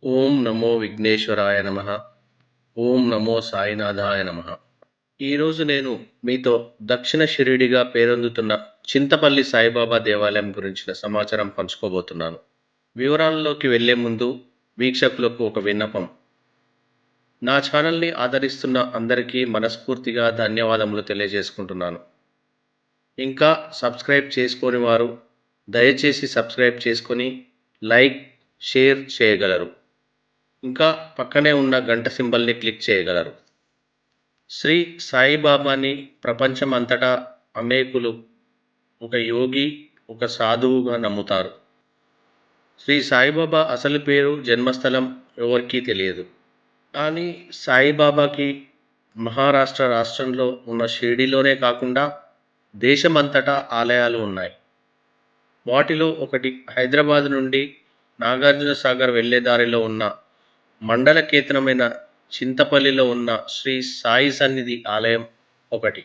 ఓం నమో విఘ్నేశ్వరాయ నమః. ఓం నమో సాయినాథాయ నమః. ఈరోజు నేను మీతో దక్షిణ షిరిడిగా పేరొందుతున్న చింతపల్లి సాయిబాబా దేవాలయం గురించిన సమాచారం పంచుకోబోతున్నాను. వివరాల్లోకి వెళ్ళే ముందు వీక్షకులకు ఒక విన్నపం. నా ఛానల్ని ఆదరిస్తున్న అందరికీ మనస్ఫూర్తిగా ధన్యవాదములు తెలియజేసుకుంటున్నాను. ఇంకా సబ్స్క్రైబ్ చేసుకోని వారు దయచేసి సబ్స్క్రైబ్ చేసుకొని లైక్, షేర్ చేయగలరు. ఇంకా పక్కనే ఉన్న గంట సింబల్ని క్లిక్ చేయగలరు. శ్రీ సాయిబాబాని ప్రపంచం అంతటా అనేకులు ఒక యోగి, ఒక సాధువుగా నమ్ముతారు. శ్రీ సాయిబాబా అసలు పేరు, జన్మస్థలం ఎవరికీ తెలియదు. కానీ సాయిబాబాకి మహారాష్ట్ర రాష్ట్రంలో ఉన్న షిరిడీలోనే కాకుండా దేశమంతటా ఆలయాలు ఉన్నాయి. వాటిలో ఒకటి హైదరాబాద్ నుండి నాగార్జున సాగర్ వెళ్లే దారిలో ఉన్న మండల కేంద్రమైన చింతపల్లిలో ఉన్న శ్రీ సాయి సన్నిధి ఆలయం ఒకటి.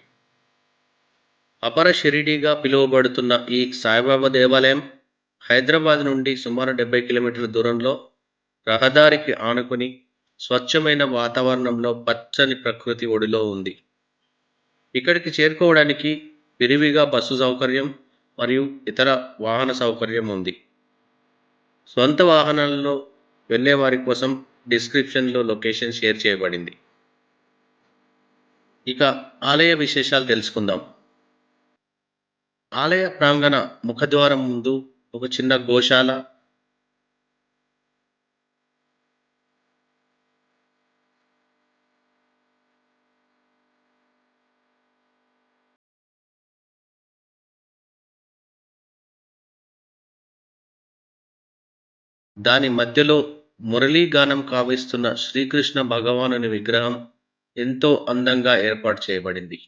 అపర షిరిడీగా పిలువబడుతున్న ఈ సాయిబాబా దేవాలయం హైదరాబాద్ నుండి సుమారు 70 కిలోమీటర్ల దూరంలో రహదారికి ఆనుకుని స్వచ్ఛమైన వాతావరణంలో పచ్చని ప్రకృతి ఒడిలో ఉంది. ఇక్కడికి చేరుకోవడానికి విరివిగా బస్సు సౌకర్యం మరియు ఇతర వాహన సౌకర్యం ఉంది. స్వంత వాహనాలలో వెళ్ళే వారి కోసం డిస్క్రిప్షన్లో లొకేషన్ షేర్ చేయబడింది. ఇక ఆలయ విశేషాలు తెలుసుకుందాం. ఆలయ ప్రాంగణ ముఖద్వారం ముందు ఒక చిన్న గోశాల, దాని మధ్యలో మురళీగానం కావిస్తున్న శ్రీకృష్ణ భగవానుని విగ్రహం ఎంతో అందంగా ఏర్పాటు చేయబడింది.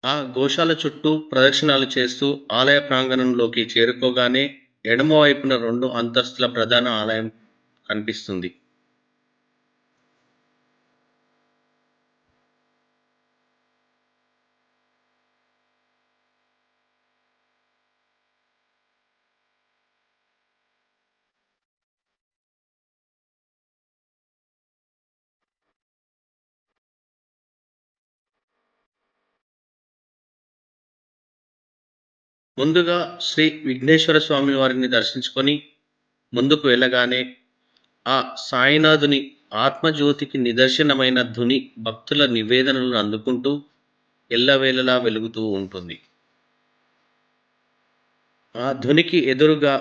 ఆ గోశాల చుట్టూ ప్రదక్షిణాలు చేస్తూ ఆలయ ప్రాంగణంలోకి చేరుకోగానే ఎడమవైపున 2 అంతస్తుల ప్రధాన ఆలయం కనిపిస్తుంది. ముందుగా శ్రీ విఘ్నేశ్వర స్వామి వారిని దర్శించుకొని ముందుకు వెళ్ళగానే ఆ సాయినాథుని ఆత్మజ్యోతికి నిదర్శనమైన ధుని భక్తుల నివేదనలను అందుకుంటూ ఎల్లవేళలా వెలుగుతూ ఉంటుంది. ఆ ధునికి ఎదురుగా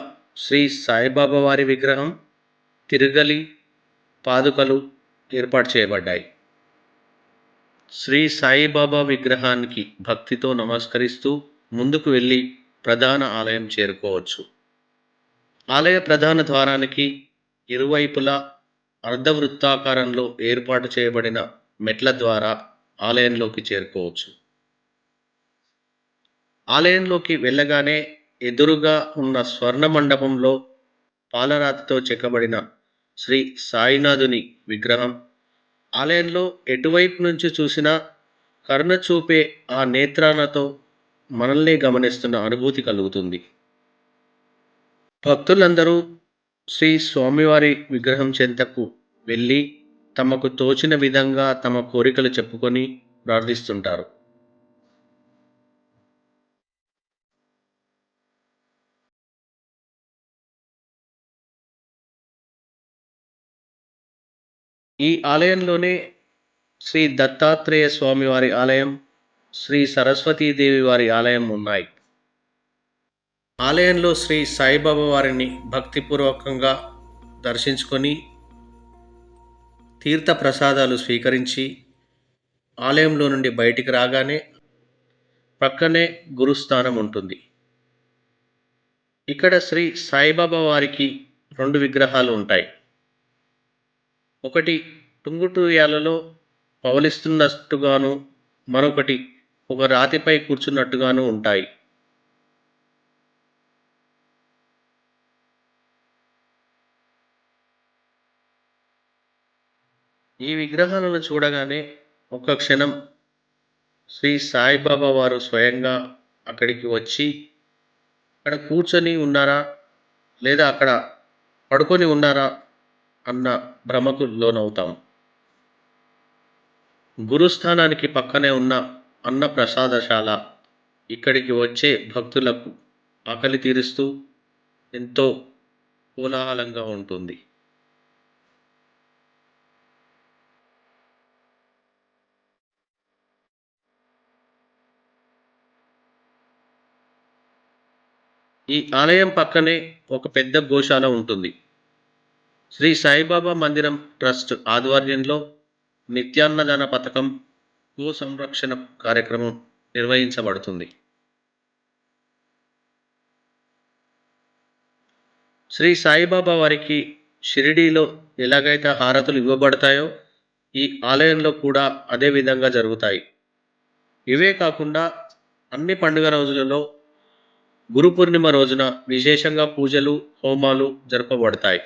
శ్రీ సాయిబాబా వారి విగ్రహం, తిరుగలి, పాదుకలు ఏర్పాటు చేయబడ్డాయి. శ్రీ సాయిబాబా విగ్రహానికి భక్తితో నమస్కరిస్తూ ముందుకు వెళ్ళి ప్రధాన ఆలయం చేరుకోవచ్చు. ఆలయ ప్రధాన ద్వారానికి ఇరువైపులా అర్ధవృత్తాకారంలో ఏర్పాటు చేయబడిన మెట్ల ద్వారా ఆలయంలోకి చేరుకోవచ్చు. ఆలయంలోకి వెళ్ళగానే ఎదురుగా ఉన్న స్వర్ణ మండపంలో పాలరాతితో చెక్కబడిన శ్రీ సాయినాథుని విగ్రహం, ఆలయంలో ఎటువైపు నుంచి చూసినా కరుణ చూపే ఆ నేత్రాలతో మనల్ని గమనిస్తున్న అనుభూతి కలుగుతుంది. భక్తులందరూ శ్రీ స్వామివారి విగ్రహం చెంతకు వెళ్ళి తమకు తోచిన విధంగా తమ కోరికలు చెప్పుకొని ప్రార్థిస్తుంటారు. ఈ ఆలయంలోనే శ్రీ దత్తాత్రేయ స్వామి వారి ఆలయం, శ్రీ సరస్వతీదేవి వారి ఆలయం ఉన్నాయి. ఆలయంలో శ్రీ సాయిబాబా వారిని భక్తిపూర్వకంగా దర్శించుకొని తీర్థ ప్రసాదాలు స్వీకరించి ఆలయంలో నుండి బయటికి రాగానే పక్కనే గురుస్థానం ఉంటుంది. ఇక్కడ శ్రీ సాయిబాబా వారికి 2 విగ్రహాలు ఉంటాయి. ఒకటి టుంగుటూయాలలో పవలిస్తున్నట్టుగాను, మరొకటి ఒక రాతిపై కూర్చున్నట్టుగాను ఉంటాయి. ఈ విగ్రహాలను చూడగానే ఒక్క క్షణం శ్రీ సాయిబాబా వారు స్వయంగా అక్కడికి వచ్చి అక్కడ కూర్చొని ఉన్నారా? లేదా అక్కడ పడుకొని ఉన్నారా? అన్న భ్రమకు లోనవుతాం. గురుస్థానానికి పక్కనే ఉన్న అన్న ప్రసాదశాల ఇక్కడికి వచ్చే భక్తులకు ఆకలి తీరుస్తూ ఎంతో కోలాహలంగా ఉంటుంది. ఈ ఆలయం పక్కనే ఒక పెద్ద గోశాల ఉంటుంది. శ్రీ సాయిబాబా మందిరం ట్రస్ట్ ఆధ్వర్యంలో నిత్యాన్నదాన పథకం, గో సంరక్షణ కార్యక్రమం నిర్వహించబడుతుంది. శ్రీ సాయిబాబా వారికి షిరిడీలో ఎలాగైతే హారతులు ఇవ్వబడతాయో, ఈ ఆలయంలో కూడా అదే విధంగా జరుగుతాయి. ఇవే కాకుండా అన్ని పండుగ రోజులలో గురు పూర్ణిమ రోజున విశేషంగా పూజలు, హోమాలు జరపబడతాయి.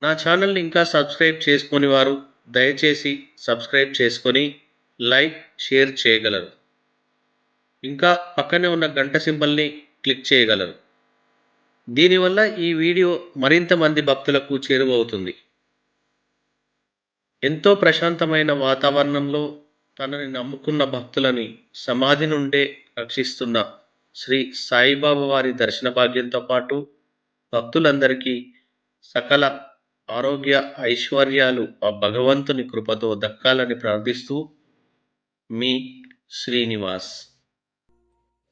నా ఛానల్ని ఇంకా సబ్స్క్రైబ్ చేసుకొని వారు దయచేసి సబ్స్క్రైబ్ చేసుకొని లైక్, షేర్ చేయగలరు. ఇంకా పక్కనే ఉన్న గంట సింబల్ని క్లిక్ చేయగలరు. దీనివల్ల ఈ వీడియో మరింత మంది భక్తులకు చేరువవుతుంది. ఎంతో ప్రశాంతమైన వాతావరణంలో తనని నమ్ముకున్న భక్తులని సమాధి నుండే రక్షిస్తున్న శ్రీ సాయిబాబా వారి దర్శన భాగ్యంతో పాటు భక్తులందరికీ సకల ఆరోగ్య ఐశ్వర్యాలు ఆ భగవంతుని కృపతో దక్కాలని ప్రార్థిస్తూ మీ శ్రీనివాస్.